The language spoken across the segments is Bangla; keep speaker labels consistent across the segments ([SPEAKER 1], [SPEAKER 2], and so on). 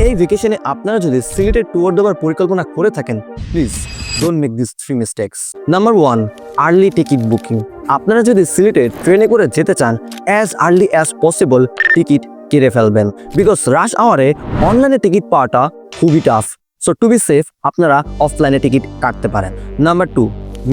[SPEAKER 1] এই ভ্যাকেশনে আপনারা যদি সিলেটে ট্যুর দেওয়ার পরিকল্পনা করে থাকেন, please don't make this 3 mistakes. Number 1, early ticket booking. আপনারা যদি সিলেটে ট্রেনে করে যেতে চান, as early as possible ticket কেটে ফেলবেন, বিকজ রাশ আওয়ারে অনলাইনে টিকিট পাওয়াটা খুবই tough. So to be safe আপনারা অফলাইনে টিকিট কাটতে পারেন। Number 2,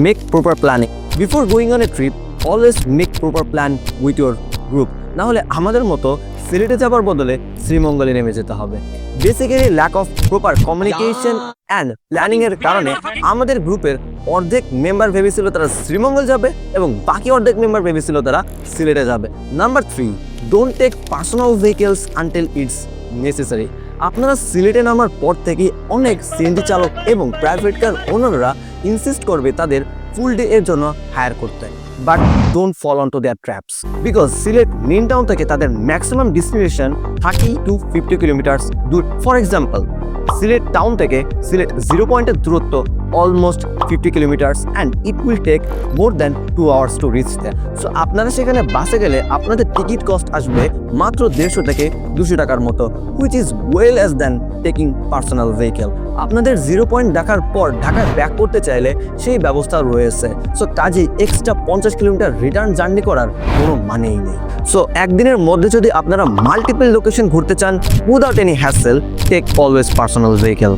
[SPEAKER 1] make proper planning before going on a trip. Always make proper plan with your group, না হলে আমাদের মতো সিলেটে যাবার বদলে শ্রীমঙ্গলে নেমে যেতে হবে। Basically lack of proper communication and planning এর কারণে আমাদের গ্রুপের অর্ধেক মেম্বার ভেবেছিল তারা শ্রীমঙ্গল যাবে এবং বাকি অর্ধেক মেম্বার ভেবেছিল তারা সিলেটে যাবে। Number 3, don't take personal vehicles until it's necessary. আপনারা সিলেটে নামার পর থেকে অনেক সিএনজি চালক এবং প্রাইভেট কার ওনাররা ইনসিস্ট করবে তাদের ফুল ডে এর জন্য হায়ার করতে, but don't fall on to their traps, because Sylhet main town থেকে তাদের ম্যাক্সিমাম ডেস্টিনেশন 30 to 50 কিলোমিটার্স দূর। ফর এক্সাম্পল, সিলেট টাউন থেকে সিলেট 0 পয়েন্টের দূরত্ব almost 50 kilometres and it will take more than 2 hours to reach there. So আপনারা সেখানে বাসে গেলে আপনাদের টিকিট কস্ট আসবে মাত্র 150 থেকে 200 টাকার মতো, which is well as than taking personal vehicle. আপনাদের 0 পয়েন্ট দেখার পর ঢাকায় ব্যাক করতে চাইলে সেই ব্যবস্থা রয়েছে। সো কাজেই এক্সট্রা 50 কিলোমিটার রিটার্ন জার্নি করার কোনো মানেই নেই। সো একদিনের মধ্যে যদি আপনারা মাল্টিপল লোকেশন ঘুরতে চান without any hassle, take always personal vehicle.